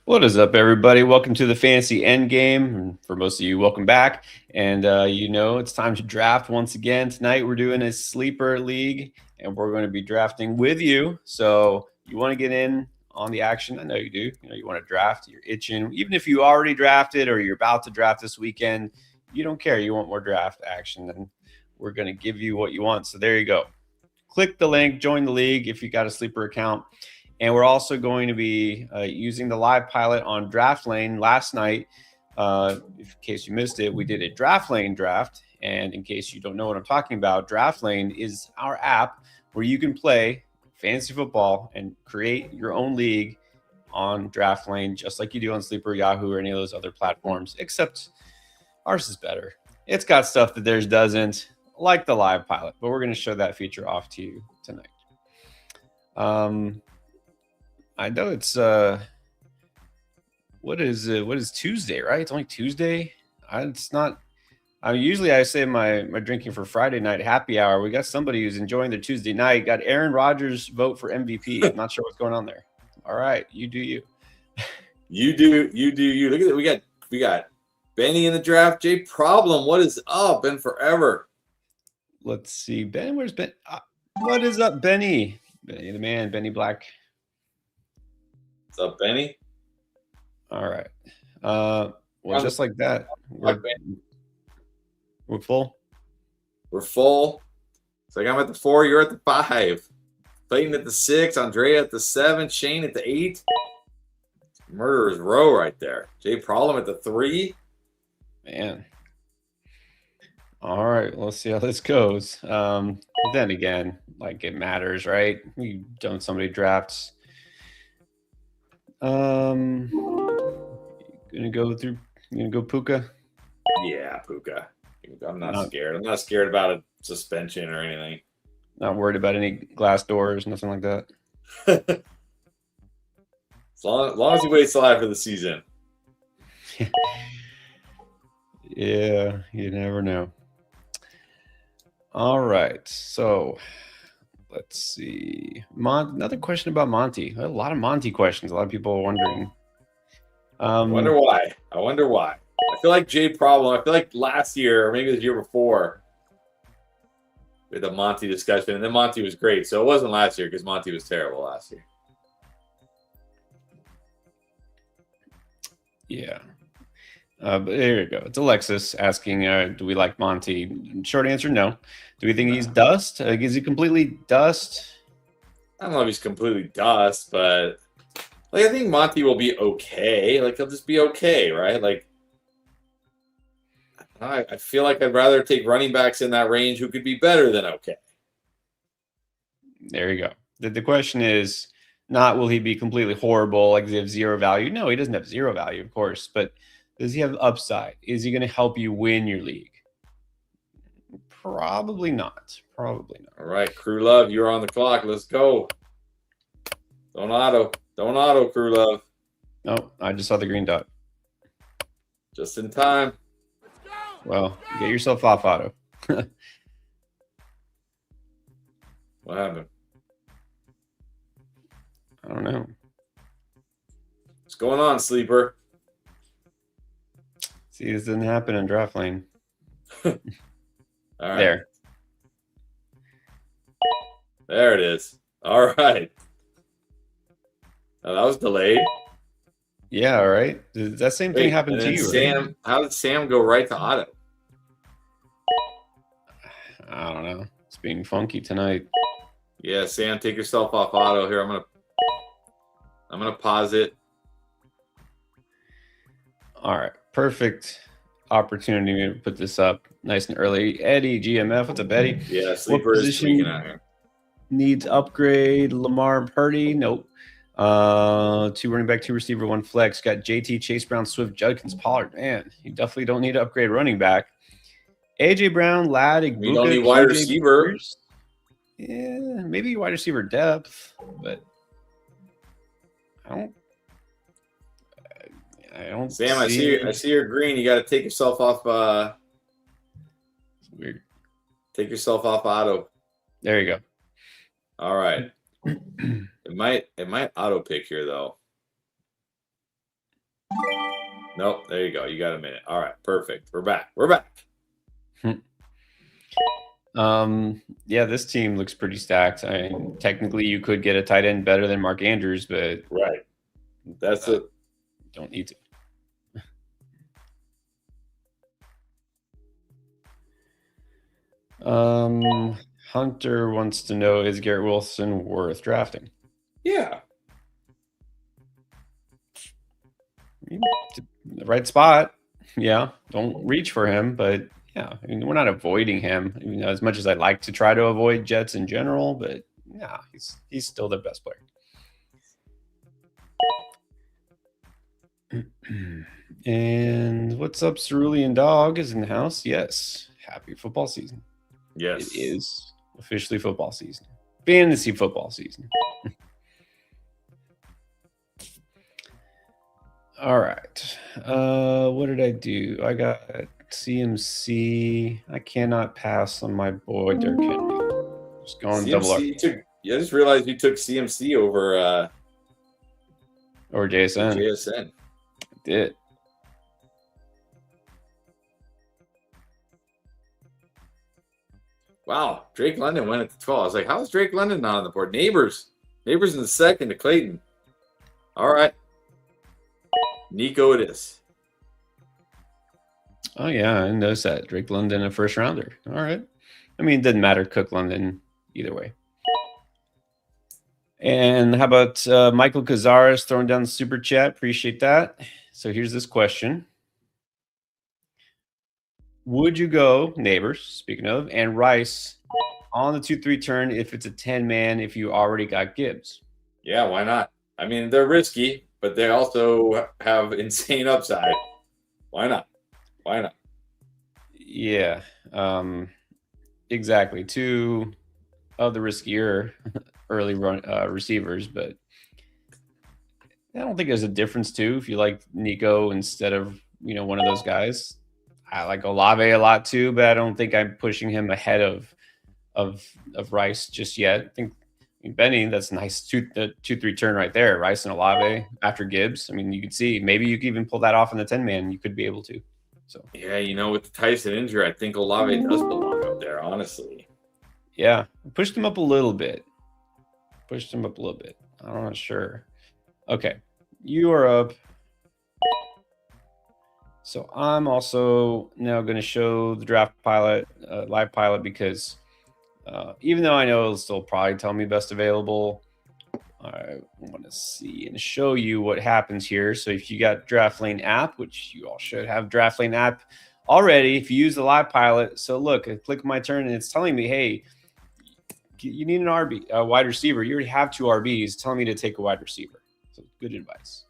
What is up, everybody? Welcome to the Fantasy Endgame. And for most of you, welcome back. And it's time to draft once again. Tonight, we're doing a sleeper league, and we're going to be drafting with you. So you want to get in on the action? I know you do. You want to draft. You're itching, even if you already drafted or you're about to draft this weekend. You don't care. You want more draft action, then we're going to give you what you want. So there you go. Click the link, join the league if you got a sleeper account. And we're also going to be using the live pilot on Draft Lane. Last night, in case you missed it, we did a Draft Lane draft. And in case you don't know what I'm talking about, Draft Lane is our app where you can play fantasy football and create your own league on Draft Lane, just like you do on Sleeper, Yahoo, or any of those other platforms, except ours is better. It's got stuff that theirs doesn't, like the live pilot, but we're going to show that feature off to you tonight. I know it's what is Tuesday, right? It's only Tuesday. It's not. Usually I say my drinking for Friday night happy hour. We got somebody who's enjoying their Tuesday night. Got Aaron Rodgers vote for MVP. I'm not sure what's going on there. All right, you do you. You do you. Look at it. We got Benny in the draft. Jay Problem. What is up? Been forever. Let's see, Ben. Where's Ben? What is up, Benny? Benny the man, Benny Black. What's up, Benny? All right. Well, just like that, we're full. We're full. It's like I'm at the 4, you're at the 5. Clayton at the 6, Andrea at the 7, Shane at the 8. Murderer's row right there. Jay Problem at the 3. Man. All right, let's see how this goes. Then again, like it matters, right? You don't somebody drafts. Gonna go Puka. Yeah, Puka. I'm not scared. I'm not scared about a suspension or anything. Not worried about any glass doors, nothing like that. As long as he waits till after the season. Yeah, you never know. All right, so let's see. Another question about Monty. A lot of Monty questions. A lot of people are wondering. I wonder why. I feel like Jay Problem. I feel like last year or maybe the year before we had the Monty discussion, and then Monty was great. So it wasn't last year because Monty was terrible last year. Yeah. But there you go. It's Alexis asking, do we like Monty? Short answer, no. Do we think he's dust? Is he completely dust? I don't know if he's completely dust, but I think Monty will be okay. He'll just be okay, right? I feel like I'd rather take running backs in that range who could be better than okay. There you go. The question is not will he be completely horrible, like does he have zero value? No, he doesn't have zero value, of course, but does he have upside? Is he going to help you win your league? Probably not. All right, Crew Love, you're on the clock. Let's go. Don't auto, Crew Love. Oh, I just saw the green dot. Just in time. Well, get yourself off auto. What happened? I don't know. What's going on, Sleeper? See, this didn't happen in Draft Lane. All right. There it is. All right. Oh, that was delayed. Yeah, all right. Did that same thing happen to you? Sam, how did Sam go right to auto? I don't know. It's being funky tonight. Yeah, Sam, take yourself off auto here. I'm gonna pause it. All right, perfect opportunity to put this up nice and early. Eddie GMF, what's up, Eddie? Yeah, Sleeper is tweaking out here. Needs upgrade. Lamar Purdy, nope. 2 running back, 2 receiver, 1 flex. Got JT, Chase Brown, Swift, Judkins, Pollard. Man, you definitely don't need to upgrade running back. AJ Brown, Ladd, Igbuka, you don't need wide receiver. Yeah, maybe wide receiver depth, but I don't. Sam, I see your green. You got to take yourself off. It's weird. Take yourself off auto. There you go. All right. It might auto pick here though. Nope. There you go. You got a minute. All right. Perfect. We're back. We're back. Yeah, this team looks pretty stacked. I mean, technically, you could get a tight end better than Mark Andrews, but right. That's it. Don't need to. Hunter wants to know, is Garrett Wilson worth drafting? Yeah. The right spot. Yeah. Don't reach for him, but yeah, I mean, we're not avoiding him, you know, as much as I'd like to try to avoid Jets in general, but yeah, he's still their best player. And what's up, Cerulean Dog is in the house. Yes. Happy football season. Yes. It is officially football season. Fantasy football season. All right. What did I do? I got CMC. I cannot pass on my boy Derrick Henry. Just going CMC double R. I just realized you took CMC over JSN. JSN. I did. Wow, Drake London went at the 12. I was like, how is Drake London not on the board? Neighbors in the second to Clayton. All right. Nico it is. Oh, yeah, I noticed that. Drake London, a first rounder. All right. I mean, it doesn't matter. Cook London either way. And how about Michael Cazares throwing down the super chat? Appreciate that. So here's this question. Would you go Neighbors, speaking of, and Rice on the 2-3 turn if it's a 10-man if you already got Gibbs? Yeah, why not? I mean, they're risky, but they also have insane upside. Why not? Why not? Yeah, exactly. Two of the riskier early run receivers, but I don't think there's a difference too. If you like Nico instead of one of those guys, I like Olave a lot too, but I don't think I'm pushing him ahead of Rice just yet. I think Benny, that's nice 2-3 turn right there. Rice and Olave after Gibbs. I mean, you could see maybe you could even pull that off in the 10-man. You could be able to. So yeah, with the Tyson injury, I think Olave does belong up there, honestly. Yeah, pushed him up a little bit. I'm not sure. Okay, you are up. So I'm also now going to show the draft pilot, live pilot, because even though I know it'll still probably tell me best available, I want to see and show you what happens here. So if you got DraftLane app, which you all should have DraftLane app already, if you use the live pilot. So look, I click my turn and it's telling me, hey, you need a wide receiver. You already have 2 RBs. It's telling me to take a wide receiver. So good advice.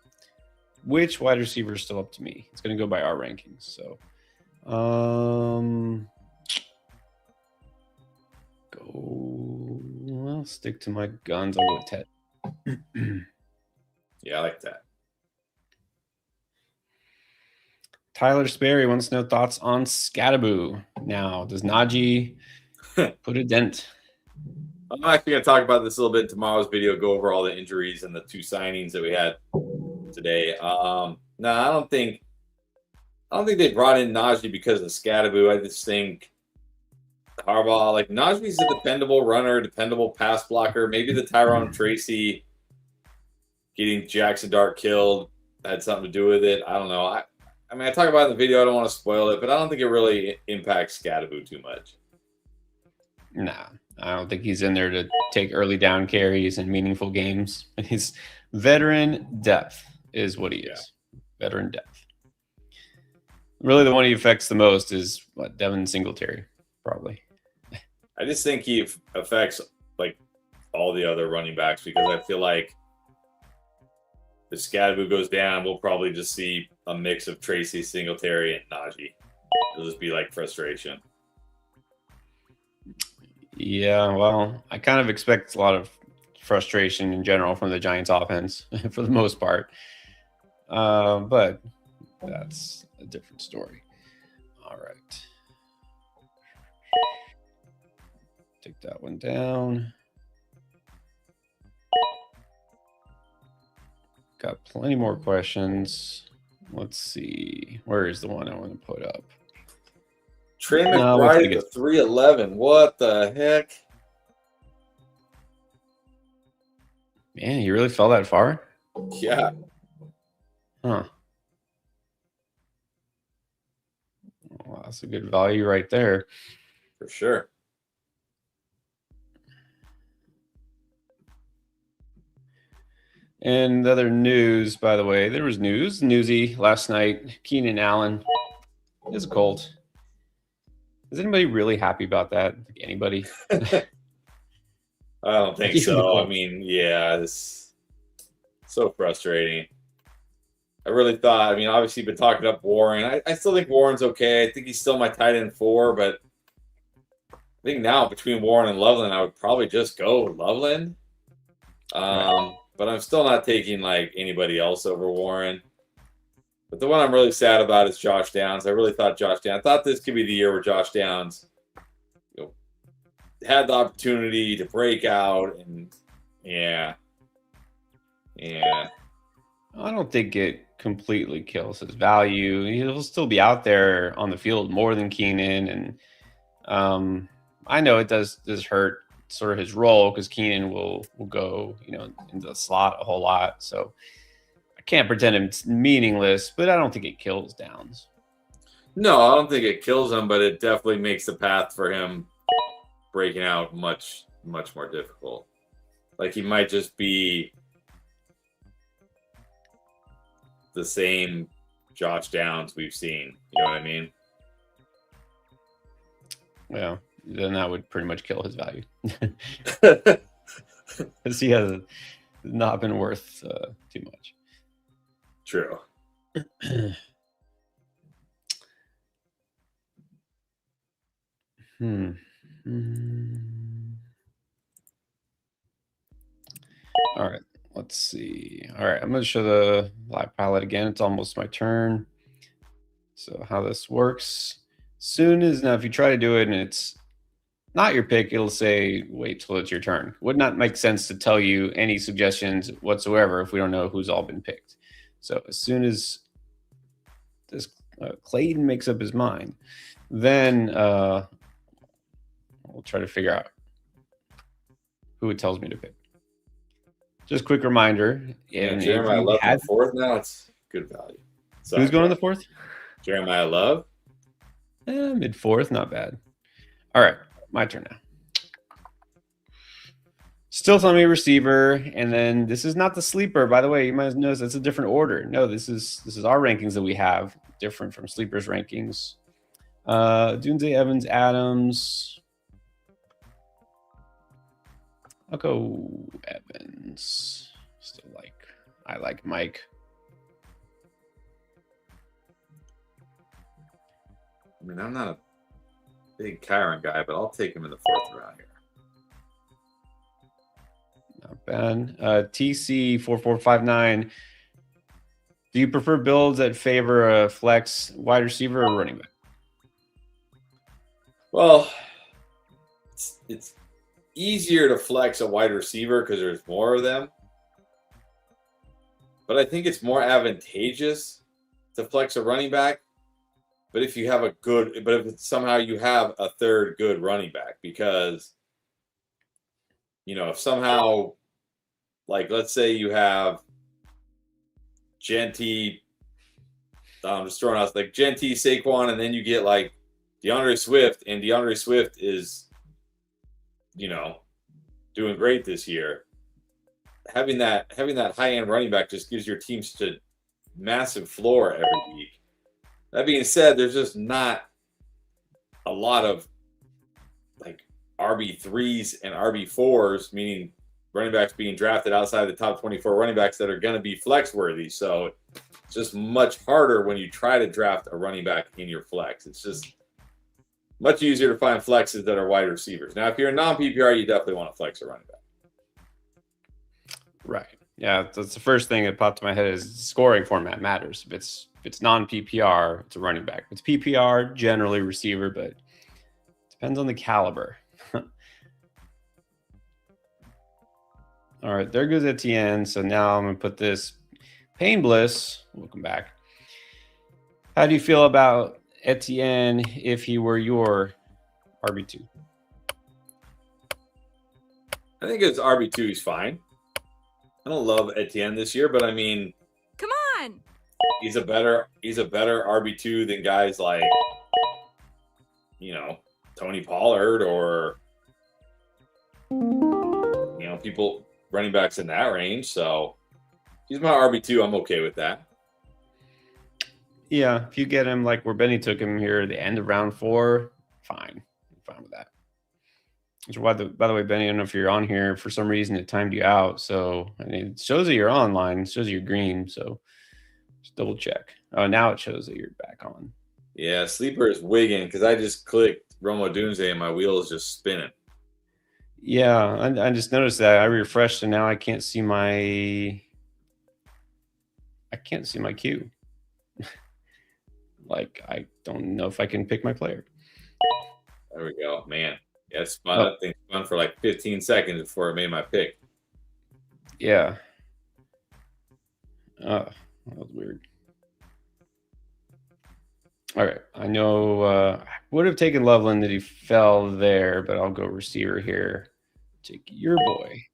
Which wide receiver is still up to me? It's going to go by our rankings. So, I'll stick to my guns. I'll go with Ted. Yeah, I like that. Tyler Sperry wants to know thoughts on Scatterboo. Now, does Najee put a dent? I'm actually going to talk about this a little bit in tomorrow's video, go over all the injuries and the 2 signings that we had today. No, I don't think they brought in Najee because of Scatterboo. I just think Harbaugh, like Najee's a dependable runner, dependable pass blocker. Maybe the Tyrone Tracy getting Jackson Dart killed had something to do with it. I don't know. I mean, I talk about it in the video. I don't want to spoil it, but I don't think it really impacts Scatterboo too much. Nah, I don't think he's in there to take early down carries in meaningful games. His veteran depth is what he is. Veteran depth. Really, the one he affects the most is Devin Singletary, probably. I just think he affects like all the other running backs because I feel like if Scatterboo goes down, we'll probably just see a mix of Tracy, Singletary, and Najee. It'll just be like frustration. Yeah, well, I kind of expect a lot of frustration in general from the Giants offense for the most part. But that's a different story. All right. Take that one down. Got plenty more questions. Let's see. Where is the one I want to put up? Trey McBride at the 311. What the heck? Man, you really fell that far? Yeah. Huh. Well, that's a good value right there. For sure. And other news, by the way, there was newsy last night. Keenan Allen is a Colt. Is anybody really happy about that? Anybody? I don't think so. I mean, yeah, it's so frustrating. I really thought, I mean, obviously been talking up Warren. I still think Warren's okay. I think he's still my tight end 4, but I think now between Warren and Loveland, I would probably just go Loveland. Right. But I'm still not taking like anybody else over Warren. But the one I'm really sad about is Josh Downs. I really thought I thought this could be the year where Josh Downs, had the opportunity to break out, and yeah. I don't think it completely kills his value. He'll still be out there on the field more than Keenan, and I know it does hurt sort of his role because Keenan will go into the slot a whole lot. So I can't pretend it's meaningless, but I don't think it kills Downs. No, I don't think it kills him, but it definitely makes the path for him breaking out much more difficult. Like he might just be the same Josh Downs we've seen. You know what I mean? Yeah, then that would pretty much kill his value. Because he has not been worth too much. True. All right, let's see. All right, I'm going to show the live pilot again. It's almost my turn. So how this works, now if you try to do it and it's not your pick, it'll say wait till it's your turn. Would not make sense to tell you any suggestions whatsoever if we don't know who's all been picked. So as soon as this Clayton makes up his mind, then we'll try to figure out who it tells me to pick. Just quick reminder. Jeremiah Love in the 4th now. It's good value. Who's going in the 4th? Jeremiah Love. Mid 4th, not bad. All right, my turn now. Still telling me receiver, and then this is not the sleeper. By the way, you might notice it's a different order. No, this is our rankings that we have, different from sleepers rankings. Dunze, Evans, Adams. I'll go Evans. I like Mike. I mean, I'm not a big Kyron guy, but I'll take him in the 4th round here. Not bad. TC4459. Do you prefer builds that favor a flex wide receiver or running back? Well, it's easier to flex a wide receiver because there's more of them. But I think it's more advantageous to flex a running back. But if somehow you have a third good running back, because, if somehow, like, let's say you have Genty, I'm just throwing out like Genty, Saquon, and then you get like DeAndre Swift, and DeAndre Swift is, doing great this year. Having that high-end running back just gives your team such a massive floor every week. That being said, there's just not a lot of like RB3s and RB4s, meaning running backs being drafted outside the top 24 running backs that are going to be flex worthy. So it's just much harder when you try to draft a running back in your flex. It's just much easier to find flexes that are wide receivers. Now, if you're a non-PPR, you definitely want to flex a running back. Right. Yeah, that's the first thing that popped in my head is scoring format matters. If it's non-PPR, it's a running back. If it's PPR, generally receiver, but it depends on the caliber. All right, there goes Etienne. So now I'm going to put this Pain Bliss. Welcome back. How do you feel about Etienne if he were your RB2? I think as RB2, he's fine. I don't love Etienne this year, but I mean, come on, he's a better RB2 than guys like, Tony Pollard or people running backs in that range. So he's my RB2. I'm okay with that. Yeah, if you get him like where Benny took him here at the end of round 4, fine. I'm fine with that. By the way, Benny, I don't know if you're on here. For some reason, it timed you out. So it shows that you're online. It shows you're green. So just double check. Oh, now it shows that you're back on. Yeah, Sleeper is wigging because I just clicked Romo Doomsday and my wheel is just spinning. Yeah, I just noticed that. I refreshed and now I can't see my queue. Like, I don't know if I can pick my player. There we go. Man. Yeah, it's fun. That thing spun for like 15 seconds before it made my pick. Yeah. That was weird. All right. I know I would have taken Loveland that he fell there, but I'll go receiver here. Take your boy.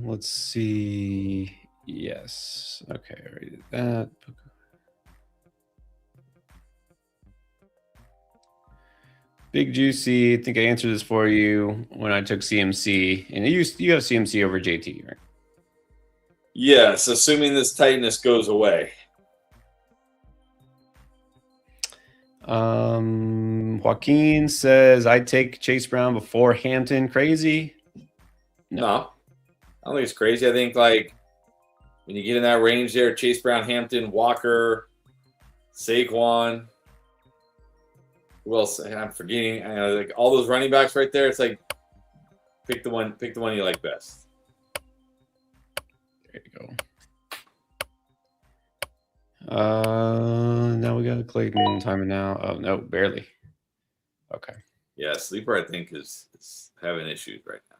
Let's see. Yes. Okay, I already did that. Big Juicy, I think I answered this for you when I took CMC. And you have CMC over JT, right? Yes, assuming this tightness goes away. Joaquin says, I'd take Chase Brown before Hampton. Crazy? No, I don't think it's crazy. I think, like, when you get in that range there, Chase Brown, Hampton, Walker, Saquon, who else? I'm forgetting. Like all those running backs right there. It's like pick the one you like best. There you go. Now we got a Clayton timing now. Oh no, barely. Okay. Yeah, Sleeper I think is having issues right now.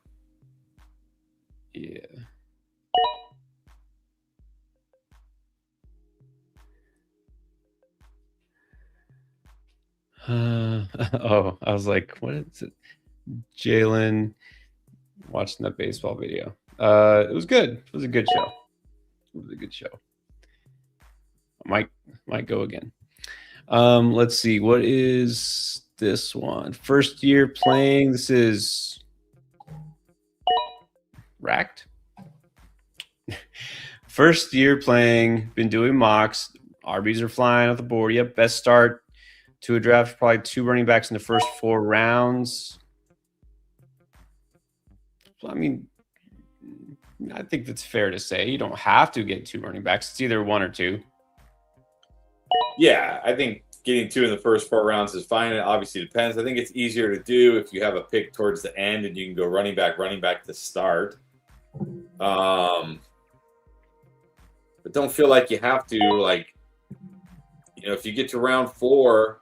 Yeah. Oh, I was like, what is it? Jalen watching that baseball video. It was good. It was a good show. I might go again. Let's see. What is this one? First year playing. This is Racked. First year playing. Been doing mocks. RBs are flying off the board. Yep, best start to a draft, probably 2 running backs in the first 4 rounds. I mean, I think that's fair to say. You don't have to get 2 running backs. It's either 1 or 2. Yeah, I think getting 2 in the first 4 rounds is fine. It obviously depends. I think it's easier to do if you have a pick towards the end and you can go running back to start. But don't feel like you have to, like, if you get to round 4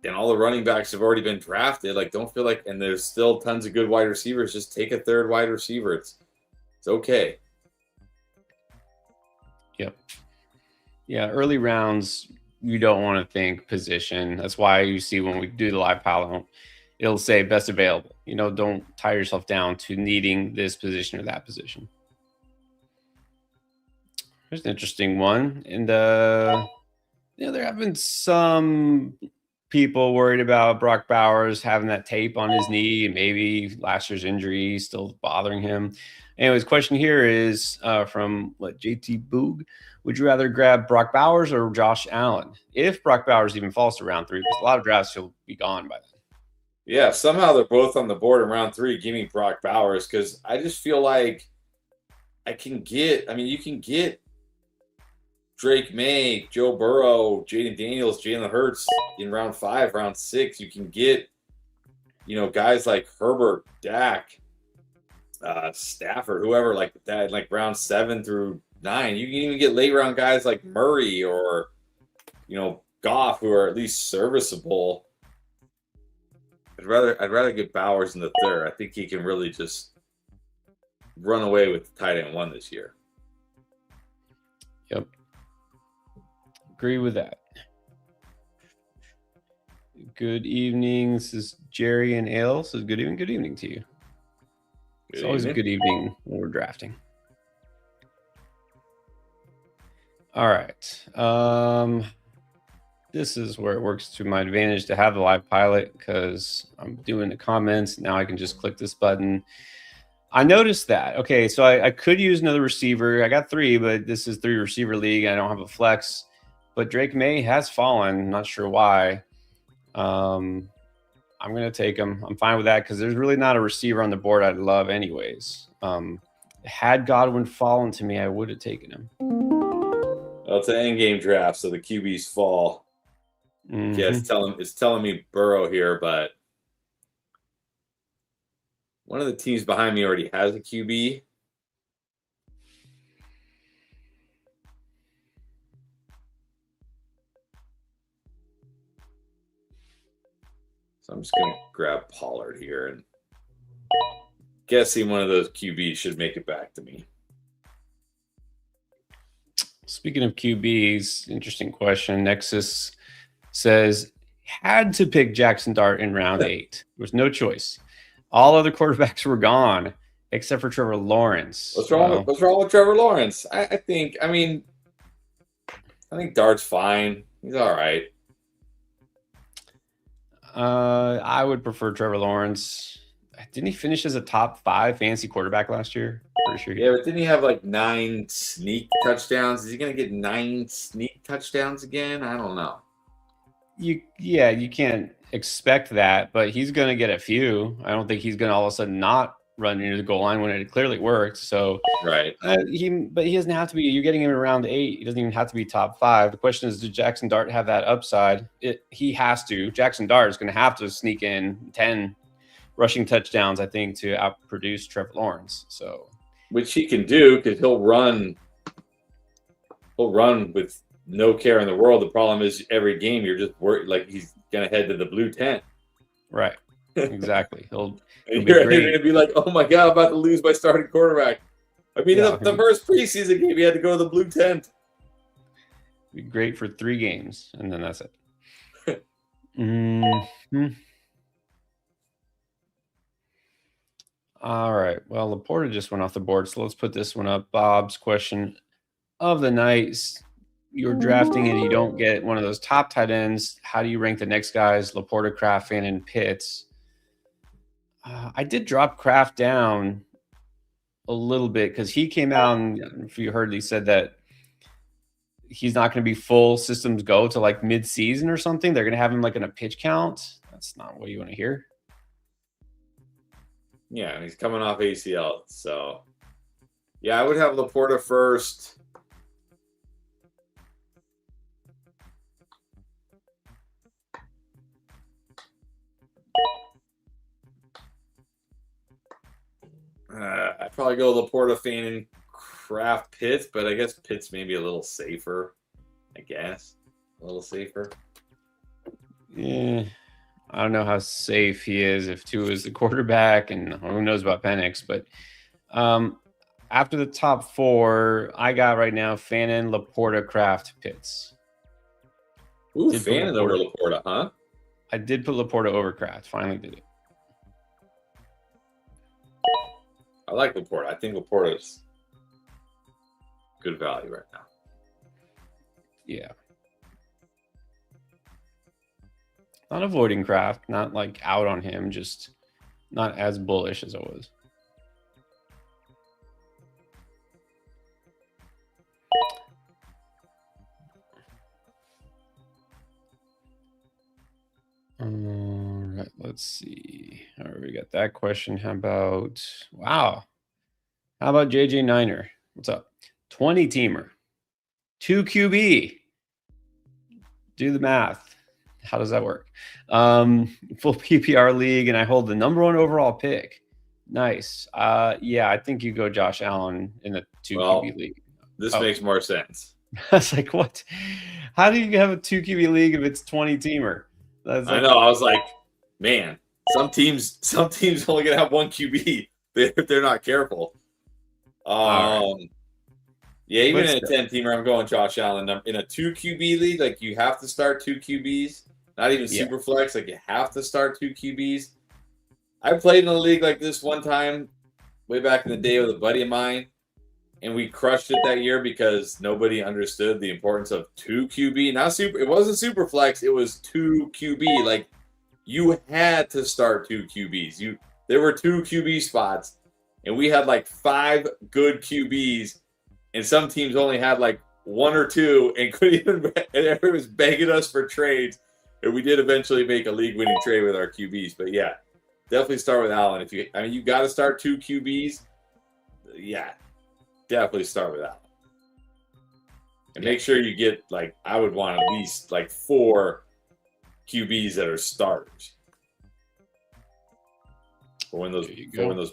and all the running backs have already been drafted, like, don't feel like, and there's still tons of good wide receivers, just take a 3rd wide receiver. It's okay. Yep. Yeah, early rounds, you don't want to think position. That's why you see when we do the live pile, it'll say best available. Don't tie yourself down to needing this position or that position. There's an interesting one. And there have been some people worried about Brock Bowers having that tape on his knee and maybe last year's injury still bothering him. Anyways, question here is from JT Boog. Would you rather grab Brock Bowers or Josh Allen? If Brock Bowers even falls to round 3, because a lot of drafts he'll be gone by then. Yeah, somehow they're both on the board in round 3. Give me Brock Bowers because I just feel like you can get Drake May, Joe Burrow, Jaden Daniels, Jalen Hurts in round 5, round 6. You can get, guys like Herbert, Dak, Stafford, whoever like that, like round 7 through 9. You can even get late round guys like Murray or, Goff, who are at least serviceable. I'd rather get Bowers in the third. I think he can really just run away with tight end 1 this year. Yep. Agree with that. Good evening. This is Jerry and Ale. So good evening. Good evening to you. It's always a good evening when we're drafting. All right. This is where it works to my advantage to have the live pilot because I'm doing the comments. Now I can just click this button. I noticed that. Okay, so I could use another receiver. I got 3, but this is 3 receiver league. I don't have a flex. But Drake May has fallen. I'm not sure why. I'm going to take him. I'm fine with that because there's really not a receiver on the board I'd love anyways. Had Godwin fallen to me, I would have taken him. Well, it's an end game draft, so the QBs fall. Mm-hmm. Yeah, it's telling me Burrow here, but one of the teams behind me already has a QB. So I'm just going to grab Pollard here and guessing one of those QBs should make it back to me. Speaking of QBs, interesting question. Nexus says, had to pick Jackson Dart in round 8. There was no choice. All other quarterbacks were gone except for Trevor Lawrence. What's wrong with Trevor Lawrence? I think Dart's fine. He's all right. I would prefer Trevor Lawrence. Didn't he finish as a top 5 fantasy quarterback last year? Pretty sure. Yeah, but didn't he have like 9 sneak touchdowns? Is he going to get 9 sneak touchdowns again? I don't know. You can't expect that, but he's going to get a few. I don't think he's going to all of a sudden not run into the goal line when it clearly worked. So right. He doesn't have to be. You're getting him in round 8. He doesn't even have to be top 5. The question is, does Jackson Dart have that upside? He has to. Jackson Dart is going to have to sneak in 10 rushing touchdowns, I think, to outproduce Trevor Lawrence. So, which he can do because he'll run with no care in the world. The problem is every game you're just worried like he's going to head to the blue tent. Right. Exactly. He'll you're going to be like, oh my God, I'm about to lose my starting quarterback. I mean, the first preseason game, he had to go to the blue tent. Be great for 3 games, and then that's it. Mm-hmm. All right. Well, Laporta just went off the board, so let's put this one up. Bob's question of the night. You're drafting and you don't get one of those top tight ends. How do you rank the next guys? Laporta, Kraft, and Pitts. I did drop Kraft down a little bit because he came out and, if you heard, he said that he's not going to be full systems go to like mid-season or something. They're going to have him like in a pitch count. That's not what you want to hear. Yeah, he's coming off ACL. So, yeah, I would have Laporta first. I'd probably go Laporta, Fan, and Kraft, Pitts, but I guess Pitts maybe a little safer. A little safer. Yeah, I don't know how safe he is if Tua is the quarterback, and who knows about Penix. But after the top 4, I got right now Fannin, Laporta, Kraft, Pitts. Ooh, Fannin over Laporta, huh? I did put Laporta over Kraft. Finally did it. I like Laporta. I think Laporta is good value right now. Yeah. Not avoiding Kraft, not like out on him, just not as bullish as I was. All right, let's see. All right, we got that question. How about JJ Niner? What's up? 20 teamer, 2 QB. Do the math. How does that work? Full PPR league, and I hold the number 1 overall pick. Nice. Yeah, I think you go Josh Allen in the 2 QB league. This makes more sense. I was like, what? How do you have a 2 QB league if it's 20 teamer? I know. I was like, man, Some teams only gonna have one QB if they're not careful. Right. Yeah, even in a 10-teamer, I'm going Josh Allen. In a 2 QB league, like you have to start 2 QBs. Not even super flex, like you have to start 2 QBs. I played in a league like this one time, way back in the day with a buddy of mine, and we crushed it that year because nobody understood the importance of 2 QB. It wasn't super flex, it was 2 QB. Like you had to start 2 QBs. There were 2 QB spots, and we had like 5 good QBs, and some teams only had like 1 or 2, and couldn't even. And everybody was begging us for trades, and we did eventually make a league-winning trade with our QBs. But yeah, definitely start with Allen. You got to start 2 QBs. Yeah, definitely start with Allen, and make sure you get like I would want at least like 4 QBs that are starters. For when those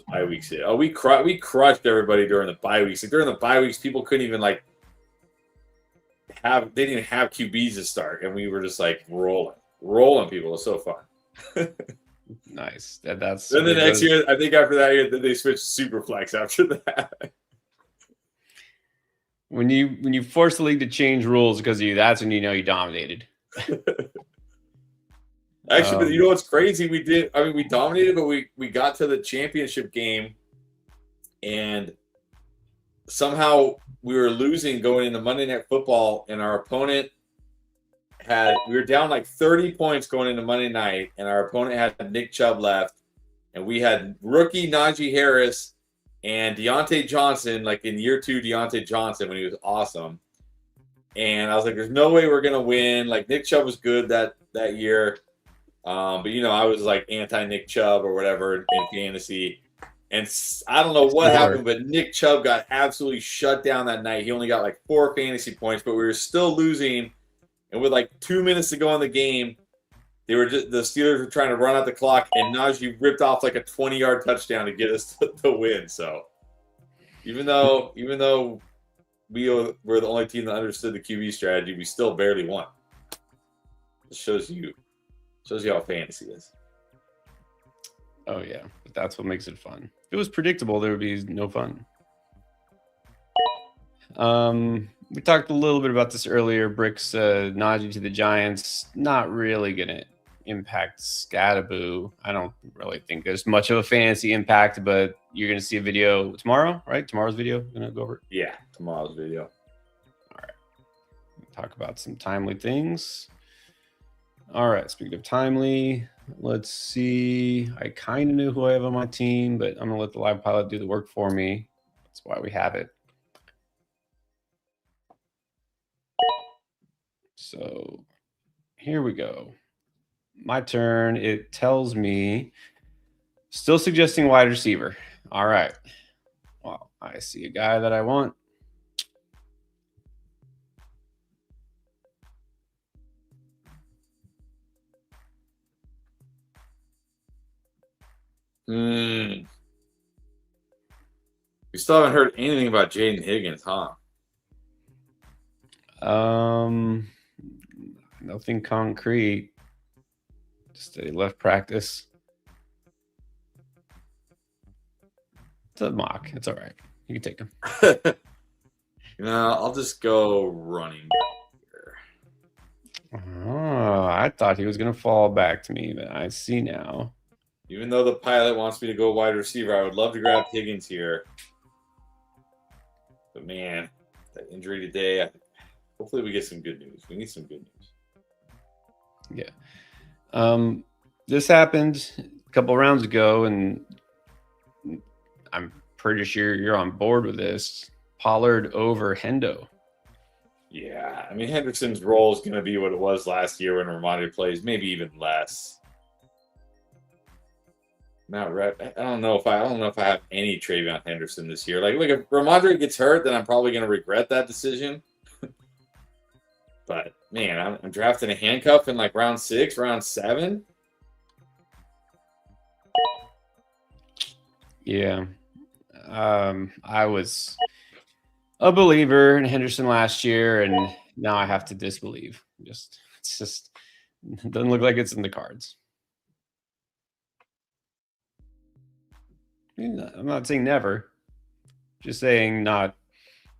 bye weeks hit. Oh, we crushed everybody during the bye weeks. Like during the bye weeks, people couldn't even like they didn't even have QBs to start, and we were just like rolling people. It was so fun. Nice. That's then the next year, I think after that year, they switched super flex after that. When you force the league to change rules because of you, that's when you know you dominated. Actually, but you know what's crazy? We dominated, but we got to the championship game, and somehow we were losing going into Monday Night Football, and our opponent we were down like 30 points going into Monday night, and our opponent had Nick Chubb left, and we had rookie Najee Harris and Deontay Johnson, like in year 2 Deontay Johnson when he was awesome. And I was like, there's no way we're going to win. Like Nick Chubb was good that year. But I was like anti-Nick Chubb or whatever in fantasy. And I don't know what happened, but Nick Chubb got absolutely shut down that night. He only got like 4 fantasy points, but we were still losing. And with like 2 minutes to go in the game, the Steelers were trying to run out the clock, and Najee ripped off like a 20-yard touchdown to get us the win. So even though we were the only team that understood the QB strategy, we still barely won. It shows you how fantasy is. Oh yeah, but that's what makes it fun. If it was predictable, there would be no fun. We talked a little bit about this earlier. Bricks Najee to the Giants, not really gonna impact Scatterboo. I don't really think there's much of a fantasy impact, but you're gonna see a video tomorrow, right? Tomorrow's video, gonna go over it? Yeah, tomorrow's video. All right. Talk about some timely things. All right, speaking of timely, let's see. I kind of knew who I have on my team, but I'm going to let the live pilot do the work for me. That's why we have it. So here we go. My turn. It tells me, still suggesting wide receiver. All right. Well, I see a guy that I want. We still haven't heard anything about Jaden Higgins, huh? Nothing concrete. Just a left practice. It's a mock. It's all right. You can take him. I'll just go running back here. Oh, I thought he was going to fall back to me, but I see now. Even though the pilot wants me to go wide receiver, I would love to grab Higgins here. But man, that injury today, hopefully we get some good news. We need some good news. Yeah. This happened a couple rounds ago, and I'm pretty sure you're on board with this. Pollard over Hendo. Yeah. I mean, Henderson's role is going to be what it was last year when Ramondre plays, maybe even less. I don't know if I have any Travion Henderson this year. Like if Ramondre gets hurt, then I'm probably going to regret that decision. But man, I'm drafting a handcuff in like round 6, round 7. Yeah, I was a believer in Henderson last year, and now I have to disbelieve. It doesn't look like it's in the cards. I'm not saying never. Just saying not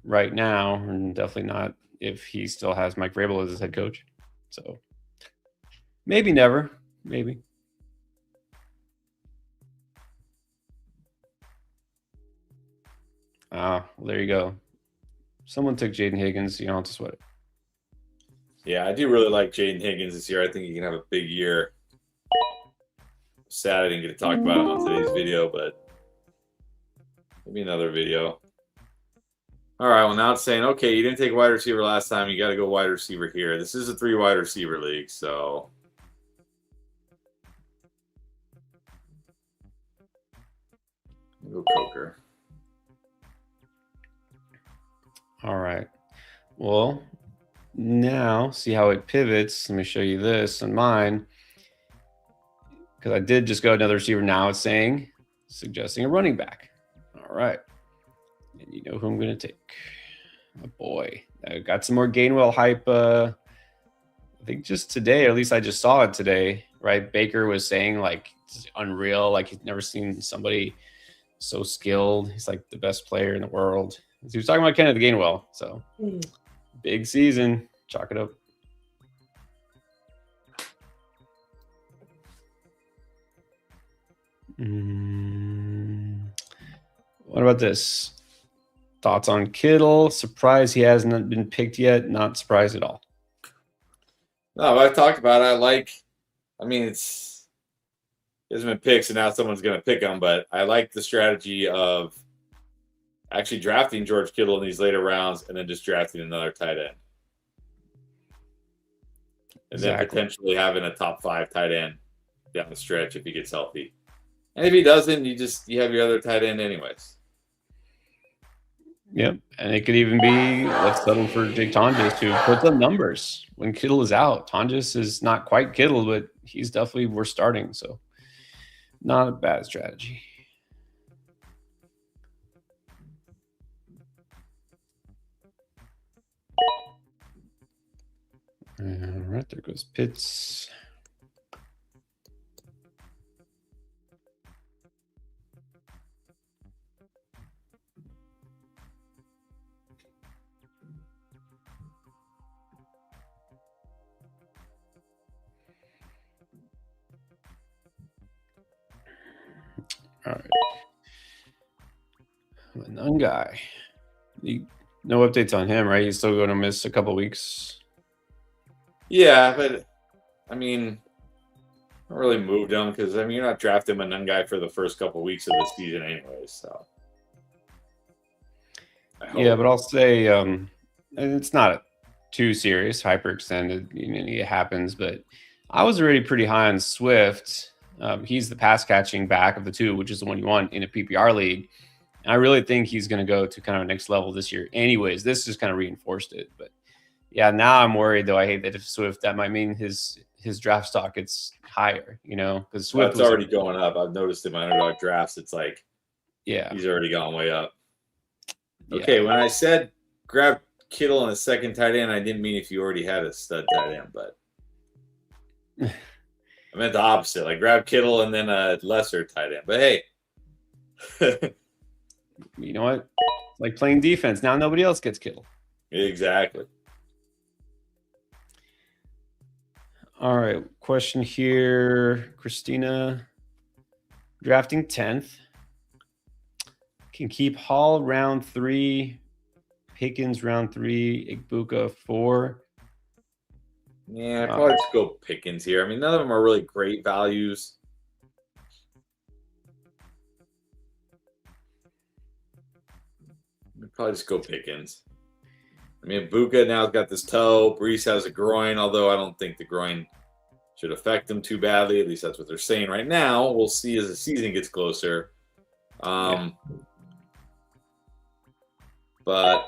right now, and definitely not if he still has Mike Vrabel as his head coach. So maybe never. Maybe. Well, there you go. Someone took Jaden Higgins. You don't have to sweat it. Yeah, I do really like Jaden Higgins this year. I think he can have a big year. Sad I didn't get to talk about him on today's video, but maybe another video. All right, well, now it's saying, okay, you didn't take wide receiver last time. You got to go wide receiver here. This is a 3 wide receiver league, so. Go Coker. All right. Well, now see how it pivots. Let me show you this on mine. Because I did just go another receiver. Now it's suggesting a running back. All right. And you know who I'm going to take. Oh, boy. I got some more Gainwell hype. I think just today, or at least I just saw it today, right? Baker was saying, like, it's unreal. Like, he's never seen somebody so skilled. He's, like, the best player in the world. He was talking about Kenneth Gainwell. So, big season. Chalk it up. What about this? Thoughts on Kittle? Surprised he hasn't been picked yet. Not surprised at all. No, I talked about it. He hasn't been picked, so now someone's going to pick him. But I like the strategy of actually drafting George Kittle in these later rounds and then just drafting another tight end. And then potentially having a top 5 tight end down the stretch if he gets healthy. And if he doesn't, you have your other tight end anyways. Yep. And it could even be, let's settle for Jake Tonjes to put the numbers when Kittle is out. Tonjes is not quite Kittle, but he's definitely worth starting. So not a bad strategy. All right, there goes Pitts. All right. The Nunn guy. No updates on him, right? He's still going to miss a couple weeks. Yeah, but I don't really moved him because you're not drafting a Nunn guy for the first couple weeks of the season anyway. So yeah, but I'll say it's not too serious, hyperextended. It happens, but I was already pretty high on Swift. He's the pass catching back of the two, which is the one you want in a PPR league. And I really think he's going to go to kind of next level this year. Anyways, this just kind of reinforced it. But yeah, now I'm worried though. I hate that if Swift, that might mean his draft stock gets higher, because Swift was already going up. I've noticed in my underdog drafts, it's like, yeah, he's already gone way up. Okay, when I said grab Kittle and a second tight end, I didn't mean if you already had a stud tight end, but I meant the opposite. Like grab Kittle and then a lesser tight end. But hey, you know what? It's like playing defense. Now nobody else gets Kittle. Exactly. All right. Question here. Christina, drafting 10th. Can keep Hall round 3, Pickens round 3, Igbuka 4. Yeah, I'd probably just go Pickens here. None of them are really great values. I'd probably just go Pickens. Igbuka now has got this toe. Brees has a groin, although I don't think the groin should affect him too badly. At least that's what they're saying right now. We'll see as the season gets closer. But,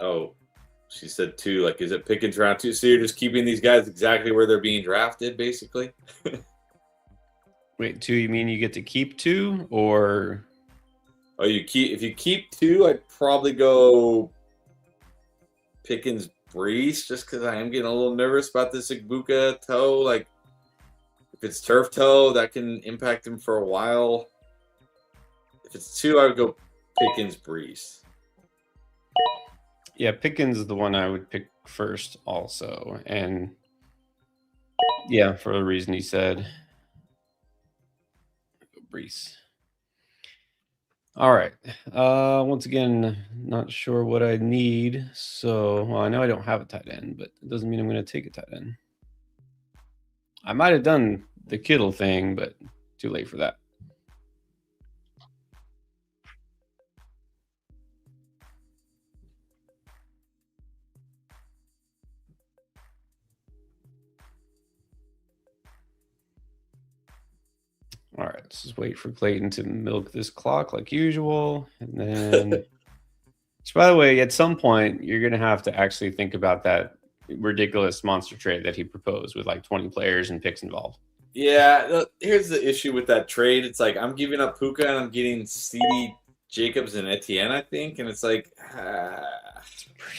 she said 2. Is it Pickens round 2? So you're just keeping these guys exactly where they're being drafted, basically? Wait, 2, you mean you get to keep 2, or? Oh, if you keep 2, I'd probably go Pickens Brees, just because I am getting a little nervous about this Igbuka toe. If it's turf toe, that can impact him for a while. If If it's 2, I would go Pickens, Brees. Yeah, Pickens is the one I would pick first also. And yeah, for the reason he said. Brees. All right. Once again, not sure what I need. So, well, I know I don't have a tight end, but it doesn't mean I'm going to take a tight end. I might have done the Kittle thing, but too late for that. All right, let's just wait for Clayton to milk this clock like usual. And then, which, by the way, at some point, you're going to have to actually think about that ridiculous monster trade that he proposed with like 20 players and picks involved. Yeah, here's the issue with that trade. It's like I'm giving up Puka and I'm getting CD, Jacobs, and Etienne, I think. And it's like,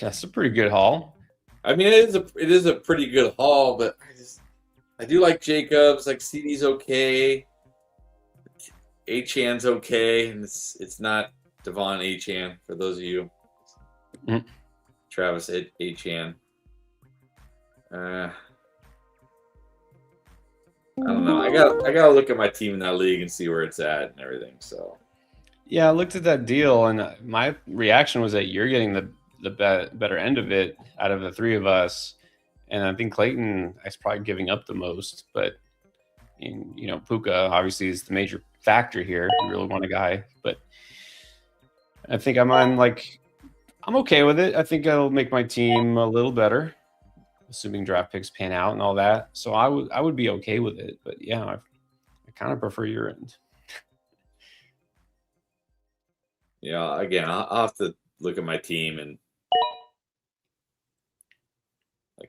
that's a pretty good haul. I mean, it is a pretty good haul, but I do like Jacobs. Like CD's okay. Achan's okay, and it's not Devon Achan for those of you. Travis Achan. I don't know. I gotta look at my team in that league and see where it's at and everything. So yeah, I looked at that deal, and my reaction was that you're getting the better end of it out of the three of us, and I think Clayton is probably giving up the most. But Puka obviously is the major factor here. You really want a guy, but I think I'm okay with it. I think it'll make my team a little better, assuming draft picks pan out and all that. So I would be okay with it. But yeah, I kind of prefer your end. Yeah, again, I'll have to look at my team and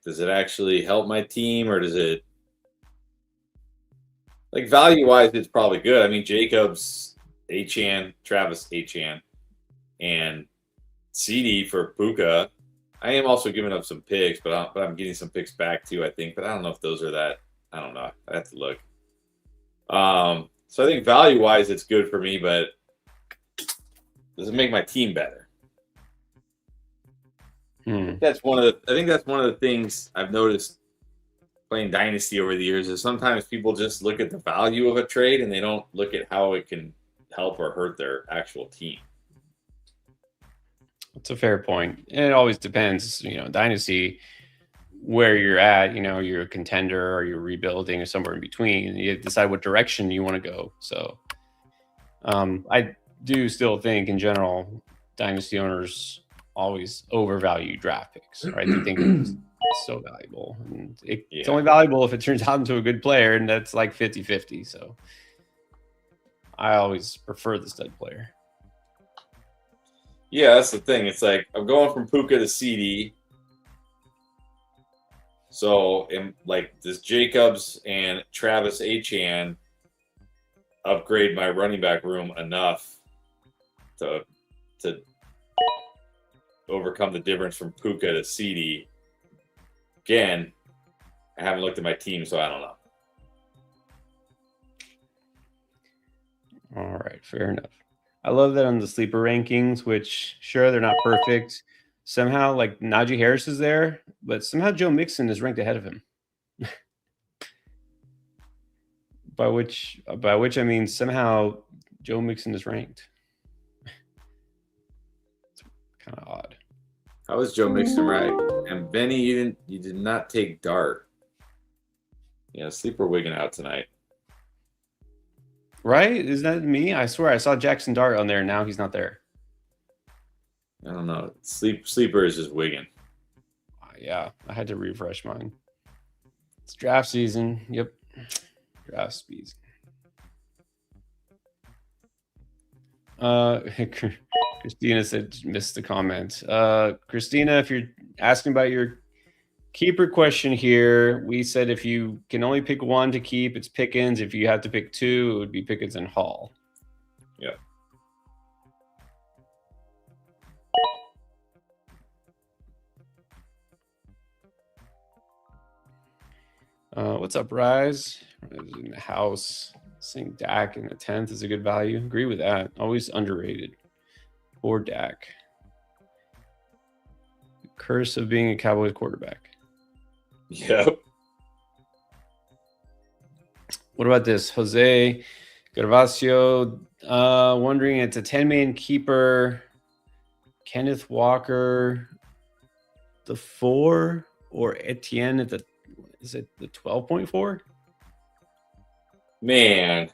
does it actually help my team, or does it value wise? It's probably good. I mean, Jacobs, Achan, Travis Achan, and CD for Puka. I am also giving up some picks, but I'm getting some picks back too, I think. But I don't know if those are that. I don't know. I have to look. So I think value wise, it's good for me, but does it make my team better? I think that's one of the things I've noticed playing Dynasty over the years is sometimes people just look at the value of a trade and they don't look at how it can help or hurt their actual team. That's a fair point. And it always depends, Dynasty, where you're at, you're a contender or you're rebuilding or somewhere in between. You decide what direction you want to go. So I do still think in general, Dynasty owners always overvalue draft picks, right? They think it's so valuable. And it's only valuable if it turns out into a good player, and that's like 50-50. So I always prefer the stud player. Yeah, that's the thing. It's like I'm going from Puka to CD. So, does Jacobs and Travis Achan upgrade my running back room enough to overcome the difference from Puka to CD? Again, I haven't looked at my team, so I don't know. All right, fair enough. I love that on the sleeper rankings, which sure they're not perfect. Somehow, Najee Harris is there, but somehow Joe Mixon is ranked ahead of him. by which I mean somehow Joe Mixon is ranked. It's kind of odd. How was Joe Mixon right? And Benny, you did not take Dart. Yeah, sleeper wigging out tonight. Right? Is that me? I swear I saw Jackson Dart on there. And now he's not there. I don't know. Sleeper is just wigging. Yeah, I had to refresh mine. It's draft season. Yep. Draft season. Christina said missed the comment. Christina, if you're asking about your keeper question here, we said if you can only pick one to keep, it's Pickens. If you had to pick two, it would be Pickens and Hall. Yeah. What's up, Rise? In the house. think Dak in the 10th is a good value. Agree with that. Always underrated. Poor Dak. The curse of being a Cowboys quarterback. Yep. What about this? Jose Gervasio wondering, it's a 10-man keeper. Kenneth Walker, the 4, or Etienne at is it the 12.4? Man.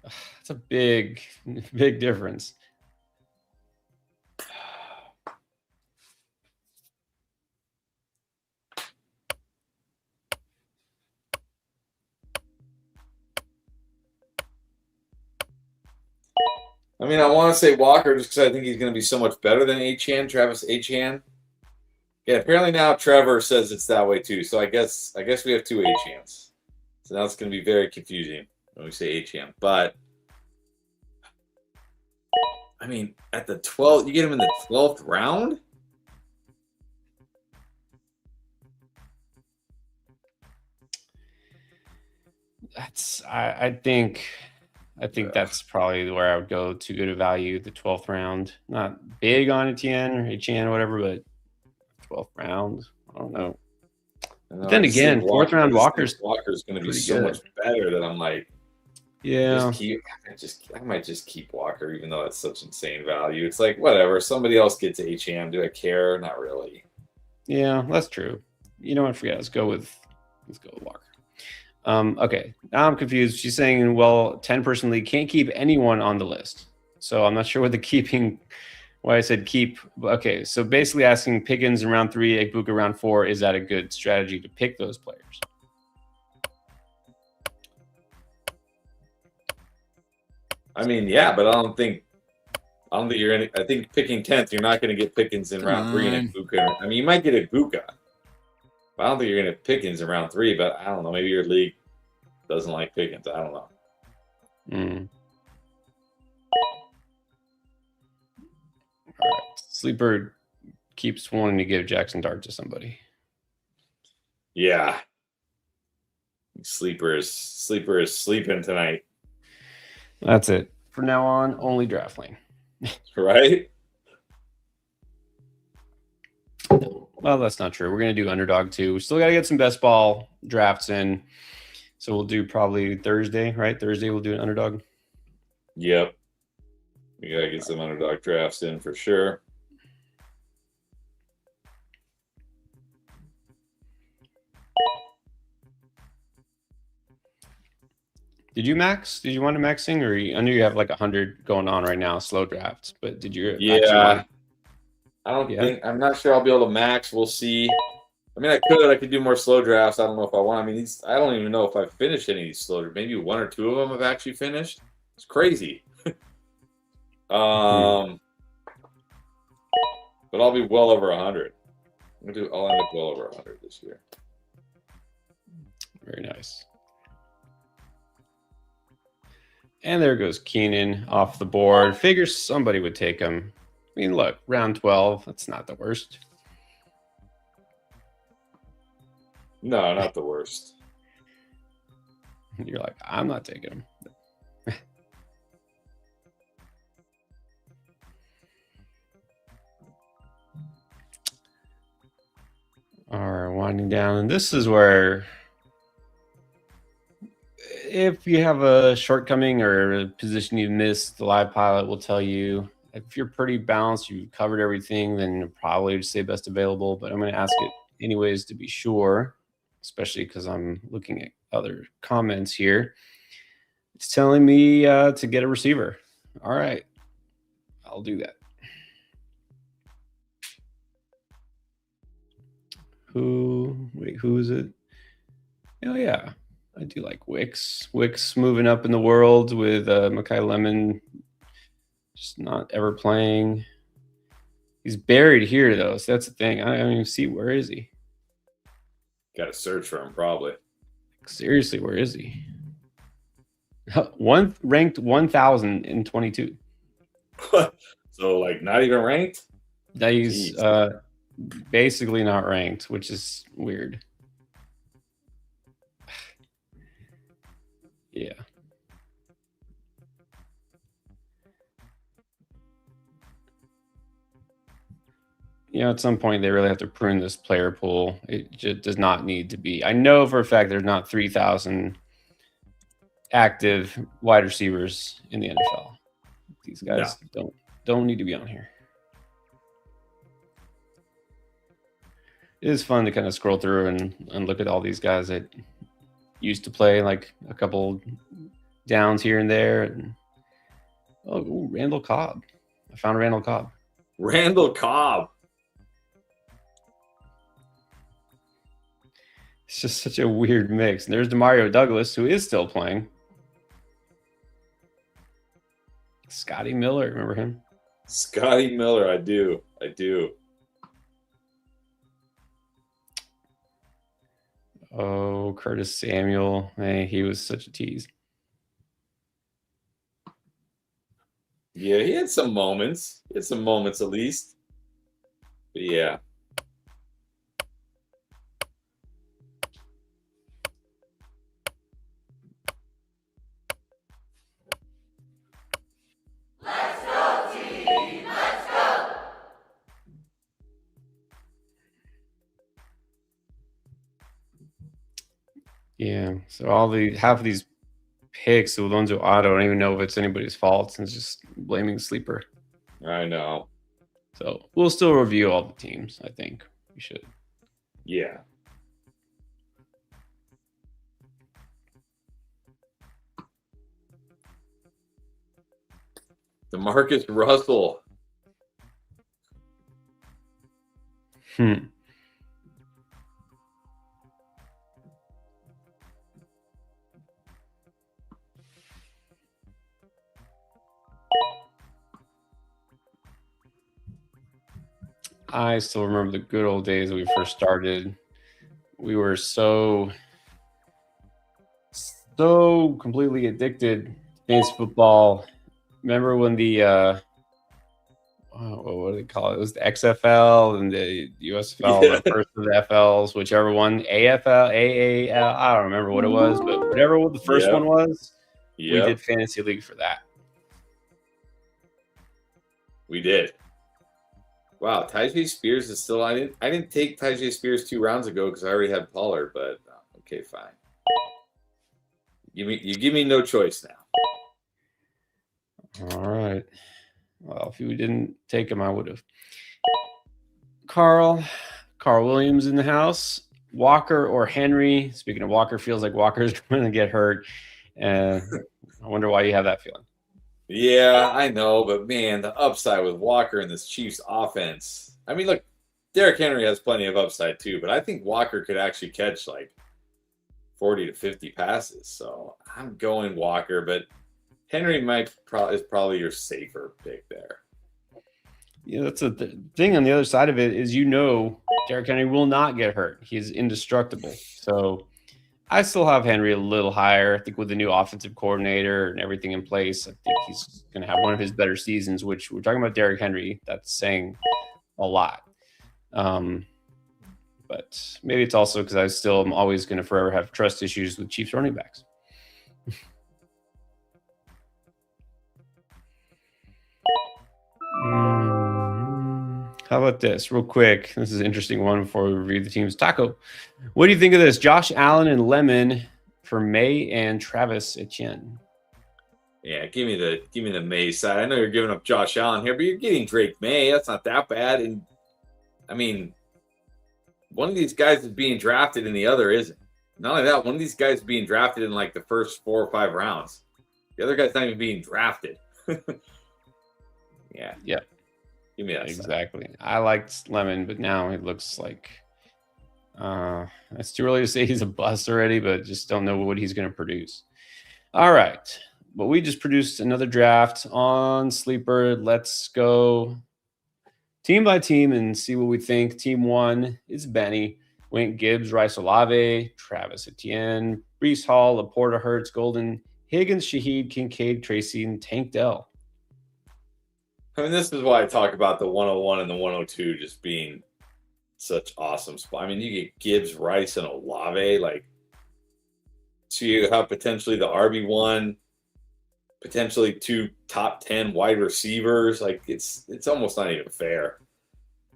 That's a big difference. I mean, I want to say Walker just because I think he's going to be so much better than Achane, Travis Achane. Yeah, apparently now Trevor says it's that way too. So I guess we have 2 Achanes. So now it's going to be very confusing when we say Achane. But I mean, at the 12th, you get him in the 12th round? I think that's probably where I would go. Too good a value, the 12th round. Not big on Etienne or Etienne or whatever, but 12th round, I don't know. But then again, 4th round Walker's going to be so much better that I'm like, yeah, I might just keep Walker, even though it's such insane value. It's like, whatever. Somebody else gets HM. Do I care? Not really. Yeah, that's true. You know what? Forget. Let's go with Walker. Okay, now I'm confused. She's saying, well, 10-person league can't keep anyone on the list. So I'm not sure what the keeping, why I said keep. Okay, so basically asking Pickens in round 3, Egbuka round 4, is that a good strategy to pick those players? I mean, yeah, but I don't think you're in. I think picking 10th, you're not going to get Pickens in round 3 and Egbuka. I mean, you might get Egbuka. I don't think you're going to Pickens in round 3, but I don't know. Maybe your league doesn't like Pickens. I don't know. All right. Sleeper keeps wanting to give Jackson Dart to somebody. Yeah. Sleeper is sleeping tonight. That's it. From now on, only draft lane. Right? Well, that's not true. We're going to do underdog too. We still got to get some best ball drafts in. So we'll do probably Thursday, right? Thursday we'll do an underdog. Yep. We got to get some underdog drafts in for sure. Did you max? Did you want to maxing, or I knew you have like 100 going on right now, slow drafts, but did you? Yeah. I don't think, I'm not sure I'll be able to max. We'll see. I mean, I could do more slow drafts. I don't know if I want. I mean, I don't even know if I've finished any of these slow drafts. Maybe 1 or 2 of them have actually finished. It's crazy. But I'll be well over 100. I'll end up well over 100 this year. Very nice. And there goes Keenan off the board. Figures somebody would take him. I mean, look, round 12, that's not the worst. No, not the worst. You're like, I'm not taking him. All right, winding down. And this is where, if you have a shortcoming or a position you missed, the live pilot will tell you. If you're pretty balanced, you've covered everything, then probably just say best available. But I'm going to ask it anyways to be sure, especially because I'm looking at other comments here. It's telling me to get a receiver. All right, I'll do that. Who is it? Oh, yeah. I do like Wicks. Wicks moving up in the world with Mekhi Lemon just not ever playing. He's buried here, though, so that's the thing. I don't even see, where is he? Got to search for him, probably. Seriously, where is he? Ranked 1,022. So, like, not even ranked? He's basically not ranked, which is weird. Yeah. At some point they really have to prune this player pool. It just does not need to be. I know for a fact there's not 3,000 active wide receivers in the NFL. These guys don't need to be on here. It is fun to kind of scroll through and look at all these guys that used to play like a couple downs here and there. And, Randall Cobb. I found Randall Cobb. Randall Cobb. It's just such a weird mix. And there's Demario Douglas, who is still playing. Scotty Miller, remember him? Scotty Miller, I do. Oh, Curtis Samuel. Hey, he was such a tease. Yeah, he had some moments. At least. But yeah. Let's go, team! Let's go! Yeah, so half of these picks, Alonzo Otto, I don't even know if it's anybody's fault, and it's just blaming Sleeper. I know. So we'll still review all the teams. I think we should. Yeah. DeMarcus Russell. I still remember the good old days when we first started. We were so completely addicted to fantasy football. Remember when the what do they call it? It was the XFL and the USFL, the first of the FLs, whichever one, AFL, AAL. I don't remember what it was, but whatever the first one was, we did fantasy league for that. We did. Wow, Tyjae Spears is still. I didn't take Tyjae Spears 2 rounds ago because I already had Pollard, but okay, fine. You give me no choice now. All right. Well, if you didn't take him, I would have. Carl Williams in the house. Walker or Henry? Speaking of Walker, feels like Walker's going to get hurt. I wonder why you have that feeling. Yeah, I know, but man, the upside with Walker in this Chiefs offense. I mean, look, Derrick Henry has plenty of upside too, but I think Walker could actually catch like 40 to 50 passes. So I'm going Walker, but Henry is probably your safer pick there. Yeah, that's the thing on the other side of it is Derrick Henry will not get hurt. He's indestructible. So I still have Henry a little higher. I think with the new offensive coordinator and everything in place, I think he's going to have one of his better seasons, which we're talking about Derrick Henry. That's saying a lot. But maybe it's also because I still am always going to forever have trust issues with Chiefs running backs. How about this real quick? This is an interesting one before we review the teams. Taco, what do you think of this? Josh Allen and Lemon for May and Travis Etienne. Yeah, give me the May side. I know you're giving up Josh Allen here, but you're getting Drake May. That's not that bad. And I mean, one of these guys is being drafted and the other isn't. Not only that, one of these guys is being drafted in like the first 4 or 5 rounds. The other guy's not even being drafted. Yeah. Give me that. Exactly. Side. I liked Lemon, but now it looks like it's too early to say he's a bust already, but just don't know what he's going to produce. All right. But we just produced another draft on Sleeper. Let's go team by team and see what we think. Team 1 is Benny. Went Gibbs, Rice Olave, Travis Etienne, Breece Hall, Laporta, Hurts, Golden, Higgins, Shaheed, Kincaid, Tracy, and Tank Dell. I mean, this is why I talk about the 101 and the 102 just being such awesome spot. I mean, you get Gibbs, Rice, and Olave. Like, So you have potentially the RB1, potentially 2 top 10 wide receivers. Like it's almost not even fair.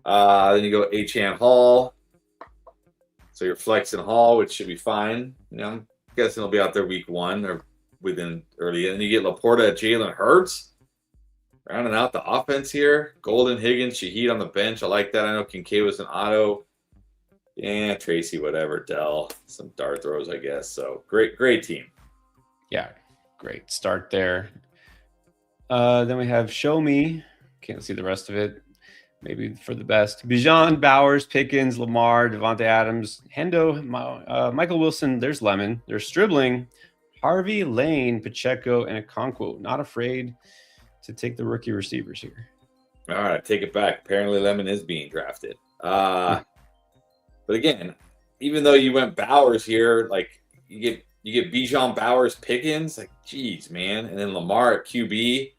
Then you go Achane Hall. So you're flexing Hall, which should be fine. I'm guessing he'll be out there week 1 or within early. And you get Laporta, Jalen Hurts. Rounding out the offense here. Golden, Higgins, Shaheed on the bench. I like that. I know Kincaid was an auto. Yeah, Tracy, whatever. Dell, some dart throws, I guess. So great team. Yeah, great start there. Then we have Show Me. Can't see the rest of it. Maybe for the best. Bijan, Bowers, Pickens, Lamar, Devontae Adams, Hendo, Michael Wilson. There's Lemon. There's Stribling, Harvey, Lane, Pacheco, and Okonkwo. Not afraid to take the rookie receivers here. All right, take it back. Apparently Lemon is being drafted. But again, even though you went Bowers here, like you get Bijan, Bowers, Pickens, like geez, man. And then Lamar at QB.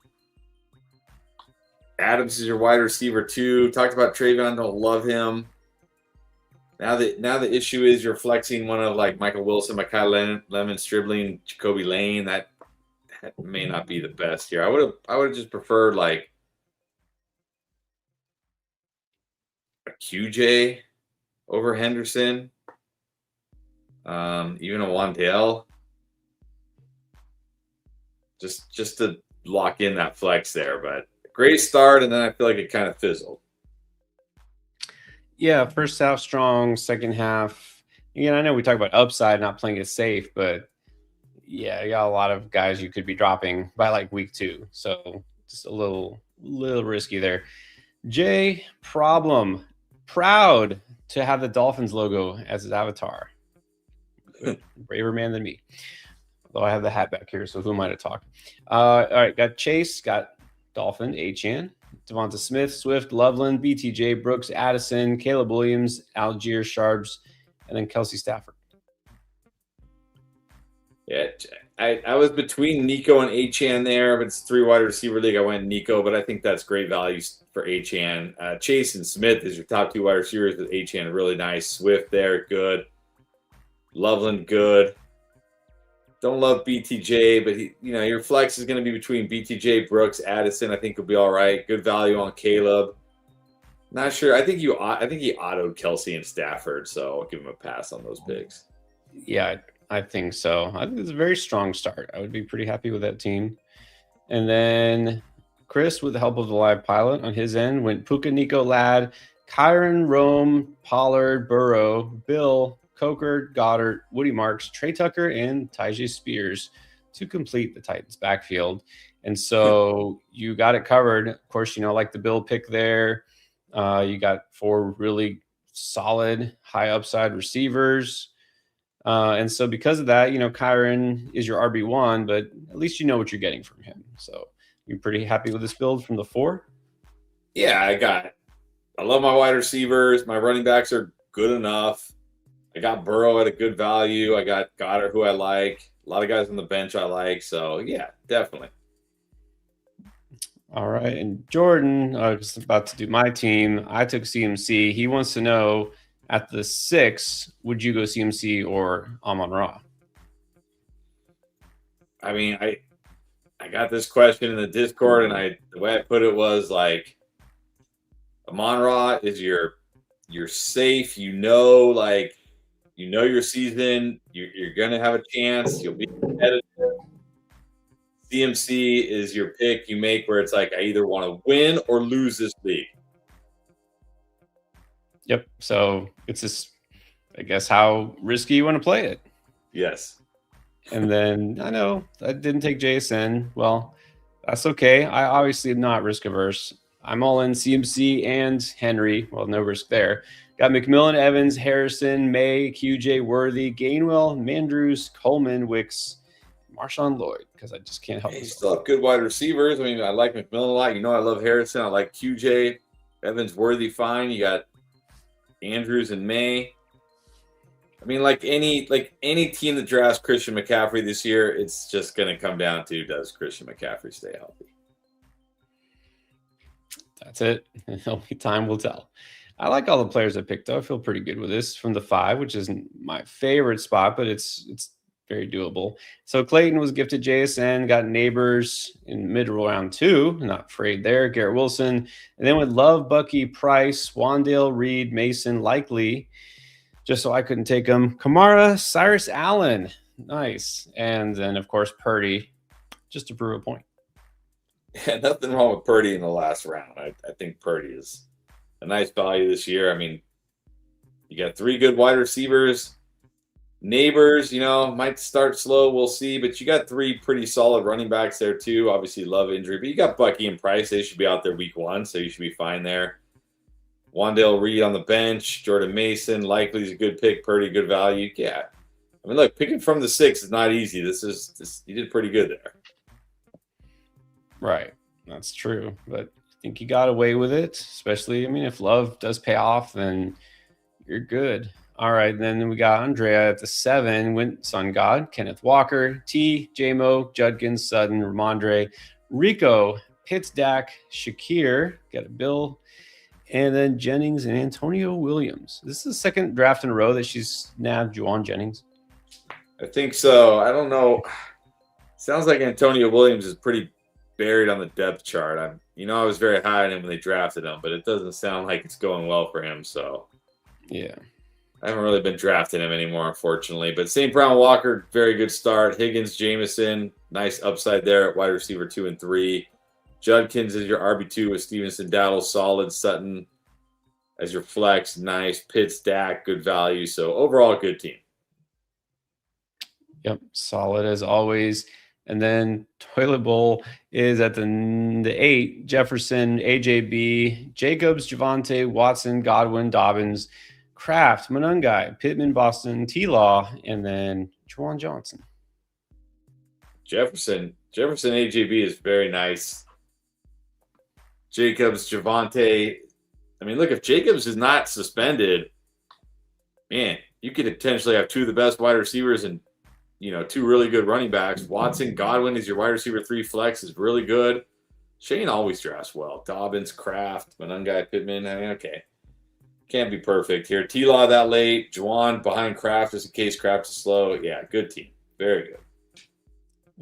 Adams is your wide receiver too. Talked about Trayvon, don't love him. Now the issue is you're flexing one of like Michael Wilson, Mekhi Lemon, Stribling, Jacoby Lane. That may not be the best here. I would have just preferred like a QJ over Henderson. Even a Wandale. Just to lock in that flex there, but great start, and then I feel like it kind of fizzled. Yeah, first half strong, second half. Again, I know we talk about upside, not playing it safe, but yeah, you got a lot of guys you could be dropping by like week 2. So just a little risky there. Jay, problem. Proud to have the Dolphins logo as his avatar. Braver man than me. Although I have the hat back here, so who am I to talk? All right, got Chase, got Dolphin, Achane, Devonta Smith, Swift, Loveland, BTJ, Brooks, Addison, Caleb Williams, Algier, Sharps, and then Kelsey Stafford. Yeah, I was between Nico and Achane there, but it's a 3 wide receiver league. I went Nico, but I think that's great value for Achane. Chase and Smith is your top 2 wide receivers with Achane, really nice. Swift there, good. Loveland, good. Don't love BTJ, but your flex is going to be between BTJ, Brooks, Addison. I think he'll be all right. Good value on Caleb. Not sure. I think he autoed Kelsey and Stafford, so I'll give him a pass on those picks. Yeah, I think so. I think it's a very strong start. I would be pretty happy with that team. And then Chris, with the help of the live pilot on his end, went Puka, Nico, Ladd, Kyron, Rome, Pollard, Burrow, Bill, Coker, Goddard, Woody Marks, Trey Tucker, and Tyjae Spears to complete the Titans backfield. And so you got it covered. Of course, like the Bill pick there. You got 4 really solid high upside receivers. And so because of that, Kyron is your RB1, but at least you know what you're getting from him. So you're pretty happy with this build from the 4? Yeah, I love my wide receivers. My running backs are good enough. I got Burrow at a good value. I got Goddard, who I like. A lot of guys on the bench I like. So, yeah, definitely. All right. And Jordan, I was about to do my team. I took CMC. He wants to know, at the 6, would you go CMC or Amon-Ra? I mean, I got this question in the Discord, and the way I put it was like, Amon-Ra is your safe, your season, you're going to have a chance, you'll be competitive. CMC is your pick you make where it's like, I either want to win or lose this league. Yep. So it's just, I guess, how risky you want to play it. Yes. And then I know I didn't take JSN. Well, that's okay. I obviously am not risk averse. I'm all in CMC and Henry. Well, no risk there. Got McMillan, Evans, Harrison, May, QJ, Worthy, Gainwell, Mandrews, Coleman, Wicks, Marshawn Lloyd, because I just can't help it. You still have good wide receivers. I mean, I like McMillan a lot. I love Harrison. I like QJ. Evans, Worthy, fine. You got Andrews and May. I mean, like any team that drafts Christian McCaffrey this year, it's just going to come down to, does Christian McCaffrey stay healthy? That's it. Only time will tell. I like all the players I picked, though. I feel pretty good with this from the 5, which isn't my favorite spot, but it's very doable. So Clayton was gifted JSN, got Neighbors in mid-round 2. Not afraid there. Garrett Wilson. And then with Love, Bucky, Price, Wandale, Reed, Mason, Likely. Just so I couldn't take him. Kamara, Cyrus Allen. Nice. And then, of course, Purdy, just to prove a point. Yeah, nothing wrong with Purdy in the last round. I think Purdy is a nice value this year. I mean, you got 3 good wide receivers. Neighbors, might start slow. We'll see. But you got 3 pretty solid running backs there, too. Obviously, Love injury. But you got Bucky and Price. They should be out there week 1, so you should be fine there. Wandale Reed on the bench. Jordan Mason. Likely's a good pick. Purdy, good value. Yeah. I mean, look, picking from the 6 is not easy. You did pretty good there. Right. That's true. But I think you got away with it, especially, if Love does pay off, then you're good. All right. Then we got Andrea at the 7, went Sun God, Kenneth Walker, T, J-Mo, Judkins, Sutton, Ramondre, Rico, Pitts, Dak, Shakir, got a Bill, and then Jennings and Antonio Williams. This is the second draft in a row that she's nabbed Juwan Jennings. I think so. I don't know. Sounds like Antonio Williams is pretty buried on the depth chart. I was very high on him when they drafted him, but it doesn't sound like it's going well for him. So, yeah, I haven't really been drafting him anymore, unfortunately. But St. Brown, Walker, very good start. Higgins, Jameson, nice upside there at wide receiver 2 and 3. Judkins is your RB2 with Stevenson, Daddle, solid. Sutton as your flex, nice. Pitts, Dak, good value. So overall, good team. Yep, solid as always. And then Toilet Bowl is at the 8, Jefferson, AJB, Jacobs, Javonte, Watson, Godwin, Dobbins, Kraft, Monungai, Pittman, Boston, T-Law, and then Juwan Johnson. Jefferson, AJB is very nice. Jacobs, Javonte. I mean, look, if Jacobs is not suspended, man, you could potentially have 2 of the best wide receivers and 2 really good running backs. Watson, Godwin is your wide receiver 3 flex, is really good. Shane always drafts well. Dobbins, Kraft, Monungai, Pittman. I mean, okay. Can't be perfect here. T-Law that late. Juwan behind Kraft just in case Kraft is slow. Yeah, good team. Very good.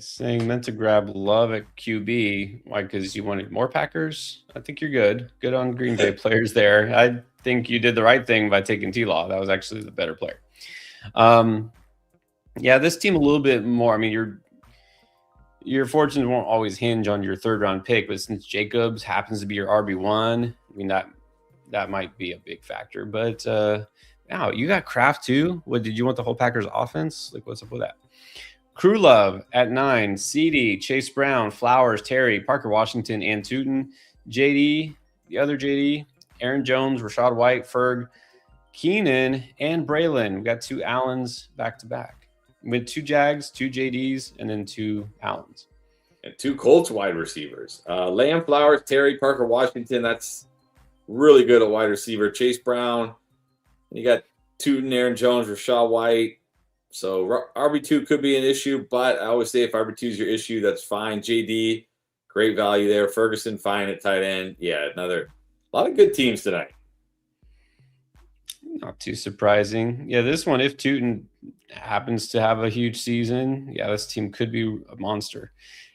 Saying meant to grab Love at QB. Why? Because you wanted more Packers? I think you're good. Good on Green Bay players there. I think you did the right thing by taking T-Law. That was actually the better player. Yeah, this team a little bit more. I mean, your fortunes won't always hinge on your 3rd-round pick, but since Jacobs happens to be your RB1, I mean, that might be a big factor. But now you got Kraft too. What, did you want the whole Packers offense? Like, what's up with that? Crew Love at 9, CD, Chase Brown, Flowers, Terry, Parker Washington, and Tootin, JD, the other JD, Aaron Jones, Rashad White, Ferg, Keenan, and Braylon. We got 2 Allens back-to-back. With 2 Jags, 2 JDs, and then 2 Allens. And 2 Colts wide receivers. Lamb, Flowers, Terry, Parker Washington. That's really good at wide receiver. Chase Brown. And you got Tootin, Aaron Jones, Rashad White. So RB2 could be an issue, but I always say if RB2 is your issue, that's fine. JD, great value there. Ferguson, fine at tight end. Yeah, a lot of good teams tonight. Not too surprising. Yeah, this one, if Tootin happens to have a huge season, yeah, this team could be a monster.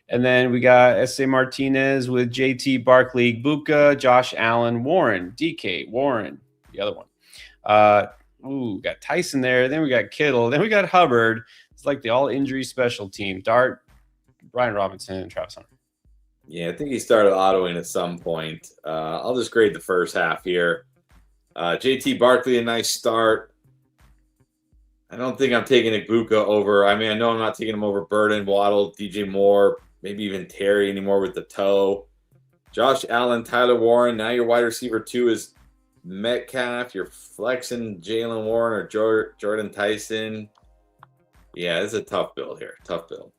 And then we got S.A. Martinez with JT, Barkley, Buka, Josh Allen, Warren, DK, Warren, the other one. Got Tyson there. Then we got Kittle. Then we got Hubbard. It's like the all-injury special team. Dart, Brian Robinson, and Travis Hunter. Yeah, I think he started autoing at some point. I'll just grade the first half here. JT Barkley, a nice start. I don't think I'm taking Ibuka over. I mean, I know I'm not taking him over Burden, Waddle, DJ Moore, maybe even Terry anymore with the toe. Josh Allen, Tyler Warren. Now your wide receiver 2 is Metcalf. You're flexing Jalen Warren or Jordan Tyson. Yeah, this is a tough build here. Tough build.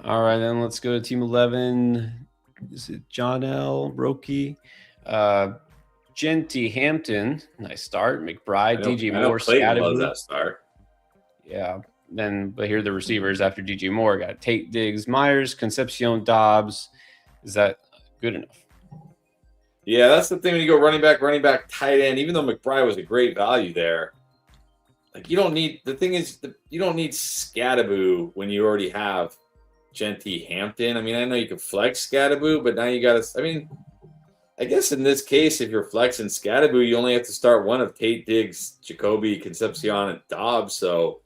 All right, then let's go to Team 11. Is it John L. Roki? Genty, Hampton, nice start. McBride, DJ Moore, Clayton loves that start. Yeah. But here are the receivers after DJ Moore. Got Tate, Diggs, Myers, Concepcion, Dobbs. Is that good enough? Yeah, that's the thing when you go running back, tight end. Even though McBride was a great value there, Like you don't need the thing is you don't need Scattaboo when you already have Genty Hampton. I mean, I know you can flex Scattaboo, but now you got to. I mean, I guess in this case, if you're flexing Scattaboo, you only have to start one of Tate, Diggs, Jacoby, Concepcion, and Dobbs. So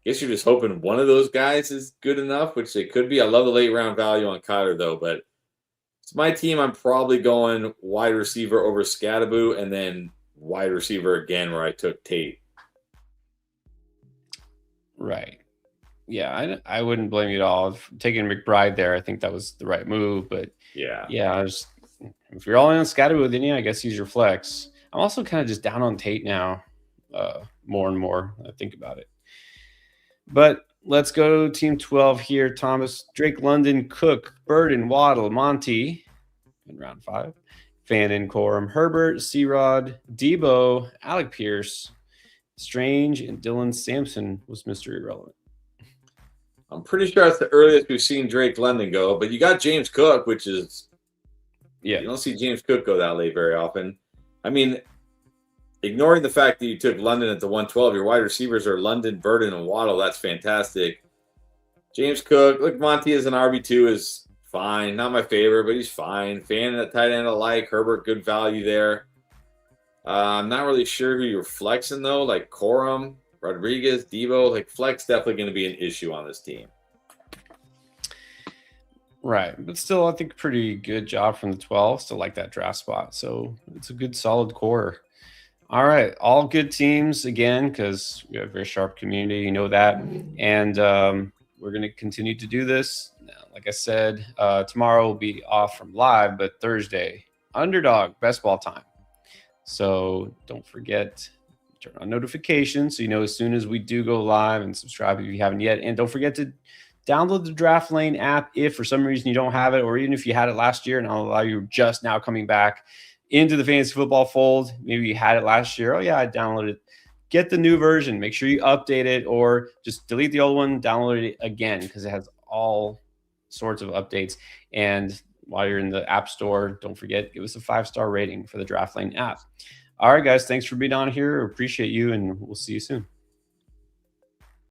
I guess you're just hoping one of those guys is good enough, which they could be. I love the late round value on Kyler though, but it's my team. I'm probably going wide receiver over Scattaboo, and then wide receiver again, where I took Tate. Right. Yeah, I wouldn't blame you at all. If taking McBride there, I think that was the right move. But yeah, if you're all in on Scattaboo, then yeah, I guess use your flex. I'm also kind of just down on Tate now, more and more. I think about it. But let's go to Team 12 here. Thomas, Drake London, Cook, Burden, Waddle, Monty in round 5. Fannin, Corum, Herbert, C-Rod, Debo, Alec Pierce, Strange, and Dylan Sampson was Mr. Irrelevant. I'm pretty sure that's the earliest we've seen Drake London go, but you got James Cook, which is you don't see James Cook go that late very often. I mean, ignoring the fact that you took London at the 112, your wide receivers are London, Burden, and Waddle. That's fantastic. James Cook, look, Monty as an RB2 is fine. Not my favorite, but he's fine. Fan at tight end alike. Herbert, good value there. I'm not really sure who you're flexing, though, like Corum, Rodriguez, Debo. Like, flex definitely going to be an issue on this team. Right. But still, I think pretty good job from the 12. Still like that draft spot. So it's a good, solid core. All right. All good teams again, because we have a very sharp community. You know that. And we're going to continue to do this. Like I said, tomorrow will be off from live, but Thursday, Underdog, best ball time. So don't forget, turn on notifications so you know as soon as we do go live, and subscribe if you haven't yet. And don't forget to download the Draft Lane app if for some reason you don't have it, or even if you had it last year and I'll allow you just now coming back into the fantasy football fold. Maybe you had it last year. Oh yeah, I downloaded it. Get the new version. Make sure you update it, or just delete the old one, download it again, because it has all sorts of updates. And while you're in the App Store, don't forget, give us a 5-star rating for the Draft Lane app. All right, guys, thanks for being on here. Appreciate you, and we'll see you soon.